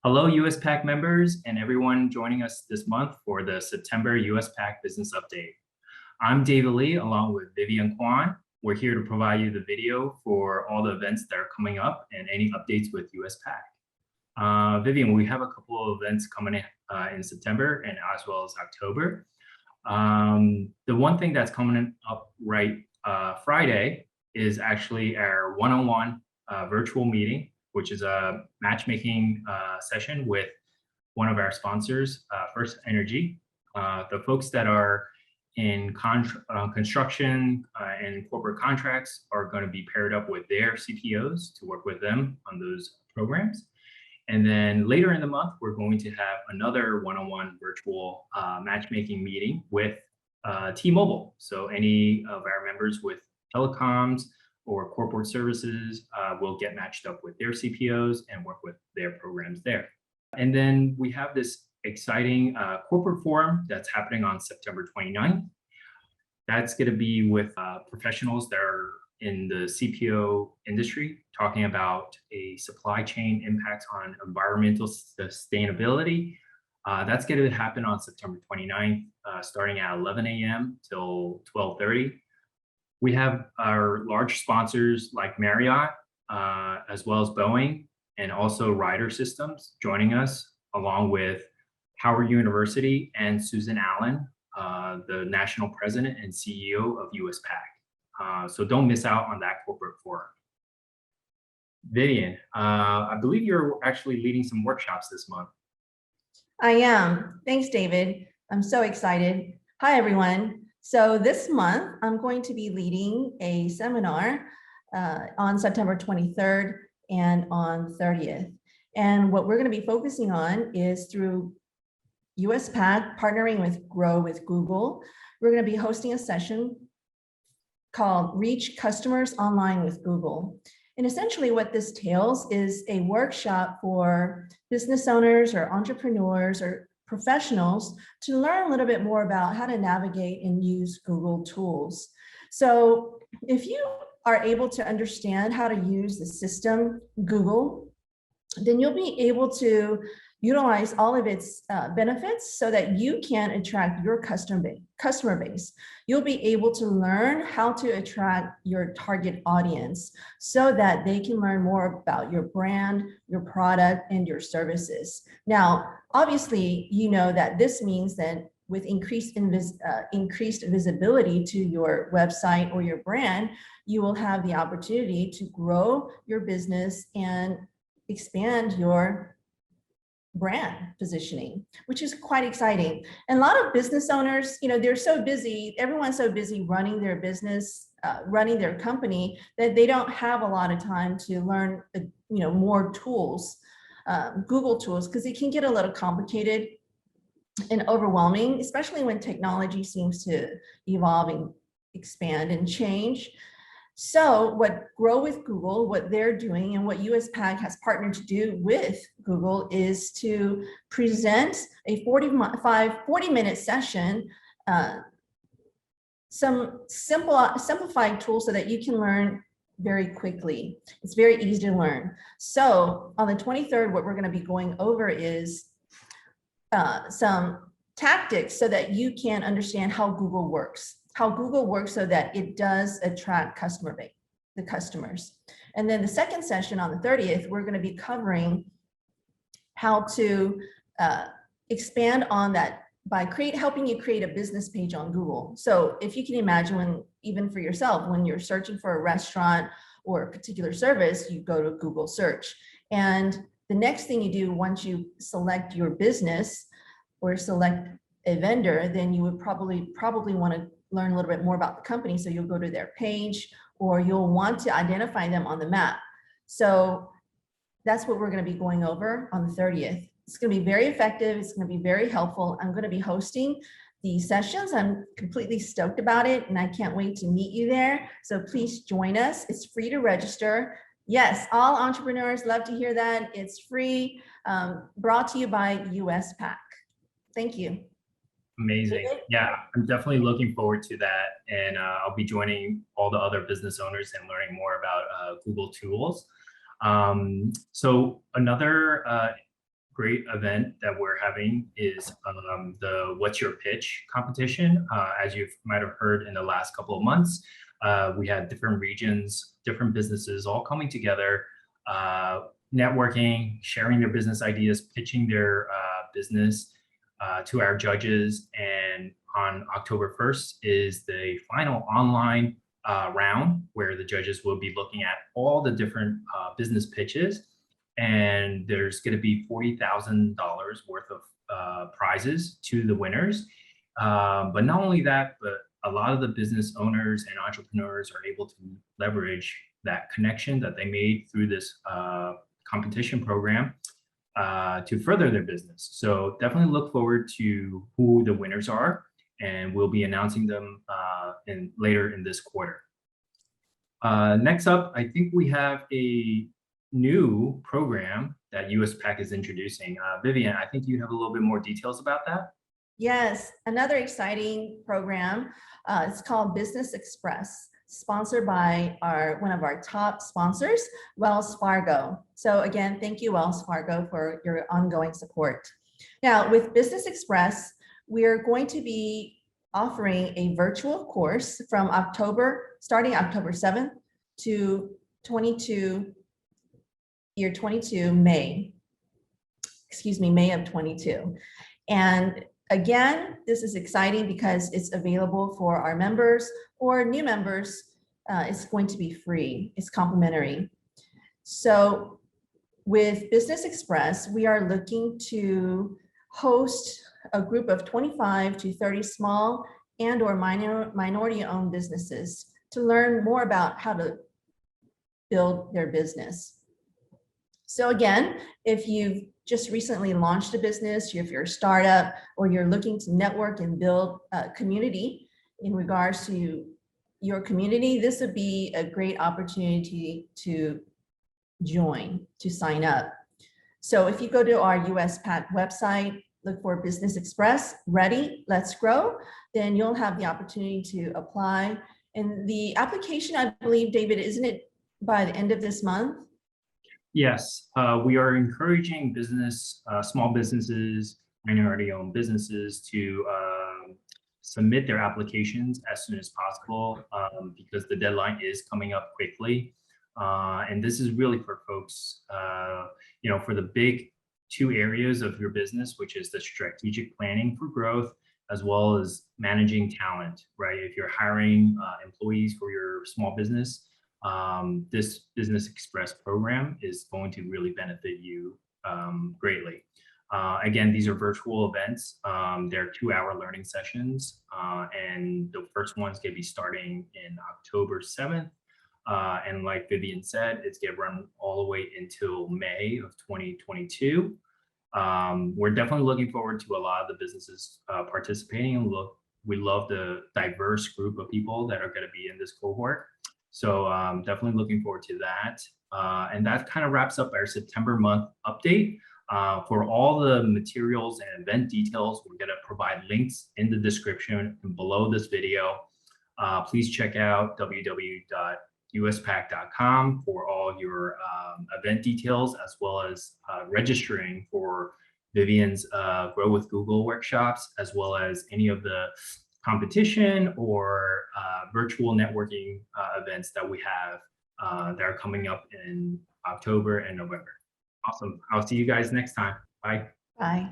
Hello, USPAACC members and everyone joining us this month for the September USPAACC Business Update. I'm David Lee along with Vivian Kwan. We're here to provide you the video for all the events that are coming up and any updates with USPAACC. Vivian, we have a couple of events coming in September and as well as October. The one thing that's coming up Friday is actually our one-on-one virtual meeting, which is a matchmaking session with one of our sponsors, First Energy. The folks that are in construction and corporate contracts are going to be paired up with their CPOs to work with them on those programs. And then later in the month, we're going to have another one-on-one virtual matchmaking meeting with T-Mobile. So any of our members with telecoms or corporate services will get matched up with their CPOs and work with their programs there. And then we have this exciting corporate forum that's happening on September 29th. That's going to be with professionals that are in the CPO industry, talking about a supply chain impact on environmental sustainability. That's going to happen on September 29th, starting at 11 a.m. till 12:30. We have our large sponsors like Marriott, as well as Boeing, and also Ryder Systems joining us, along with Howard University and Susan Allen, the National President and CEO of USPAACC. So don't miss out on that corporate forum. Vivian, I believe you're actually leading some workshops this month. I am. Thanks, David. I'm so excited. Hi, everyone. So this month, I'm going to be leading a seminar on September 23rd and on 30th. And what we're going to be focusing on is through USPAACC partnering with Grow with Google. We're going to be hosting a session called Reach Customers Online with Google. And essentially what this entails is a workshop for business owners or entrepreneurs or professionals to learn a little bit more about how to navigate and use Google tools. So if you are able to understand how to use the system Google, then you'll be able to utilize all of its benefits so that you can attract your customer base. You'll be able to learn how to attract your target audience so that they can learn more about your brand, your product, and your services. Now, obviously, you know that this means that with increased visibility to your website or your brand, you will have the opportunity to grow your business and expand your brand positioning, which is quite exciting. And a lot of business owners, you know, they're so busy, everyone's so busy running their business, running their company, that they don't have a lot of time to learn, you know, more tools, Google tools, because it can get a little complicated and overwhelming, especially when technology seems to evolve and expand and change. So what Grow with Google, what they're doing and what USPAACC has partnered to do with Google is to present a 40-minute session, some simplified tools so that you can learn very quickly. It's very easy to learn. So on the 23rd, what we're going to be going over is some tactics so that you can understand how Google works so that it does attract the customers. And then the second session on the 30th, we're going to be covering how to expand on that by helping you create a business page on Google. So if you can imagine, even for yourself, when you're searching for a restaurant or a particular service, you go to Google search. And the next thing you do once you select your business or select a vendor, then you would probably want to learn a little bit more about the company. So you'll go to their page or you'll want to identify them on the map. So that's what we're going to be going over on the 30th. It's going to be very effective. It's going to be very helpful. I'm going to be hosting these sessions. I'm completely stoked about it and I can't wait to meet you there. So please join us. It's free to register. Yes, all entrepreneurs love to hear that. It's free, brought to you by USPAACC. Thank you. Amazing. Yeah, I'm definitely looking forward to that. And I'll be joining all the other business owners and learning more about Google tools. So another great event that we're having is the What's Your Pitch competition. As you might have heard in the last couple of months, we had different regions, different businesses all coming together, networking, sharing their business ideas, pitching their business to our judges. And on October 1st is the final online round where the judges will be looking at all the different business pitches. And there's going to be $40,000 worth of prizes to the winners. But not only that, but a lot of the business owners and entrepreneurs are able to leverage that connection that they made through this competition program to further their business. So definitely look forward to who the winners are, and we'll be announcing them later in this quarter. Next up, I think we have a new program that USPAACC is introducing. Vivian, I think you have a little bit more details about that. Yes, another exciting program. It's called Business Express, sponsored by one of our top sponsors, Wells Fargo. So again, thank you, Wells Fargo, for your ongoing support. Now, with Business Express, we are going to be offering a virtual course from starting October 7th to May of 22. And again, this is exciting because it's available for our members or new members. It's going to be free. It's complimentary. So with Business Express, we are looking to host a group of 25 to 30 small and or minority-owned businesses to learn more about how to build their business. So again, if you've just recently launched a business, if you're a startup, or you're looking to network and build a community in regards to your community, this would be a great opportunity to join, to sign up. So if you go to our USPAACC website, look for Business Express, Ready, Let's Grow, then you'll have the opportunity to apply. And the application, I believe, David, isn't it by the end of this month? Yes, we are encouraging small businesses, minority-owned businesses to submit their applications as soon as possible because the deadline is coming up quickly. And this is really for folks, for the big two areas of your business, which is the strategic planning for growth, as well as managing talent, right? If you're hiring employees for your small business, this Business Express program is going to really benefit you greatly. Again, these are virtual events. They're 2-hour learning sessions, and the first one's going to be starting in October 7th. And like Vivian said, it's going to run all the way until May of 2022. We're definitely looking forward to a lot of the businesses participating. We love the diverse group of people that are going to be in this cohort. So definitely looking forward to that. And that kind of wraps up our September month update. For all the materials and event details, we're going to provide links in the description and below this video. Please check out www.USPAACC.com for all your event details, as well as registering for Vivian's Grow with Google workshops, as well as any of the competition or virtual networking events that we have that are coming up in October and November. Awesome. I'll see you guys next time. Bye. Bye.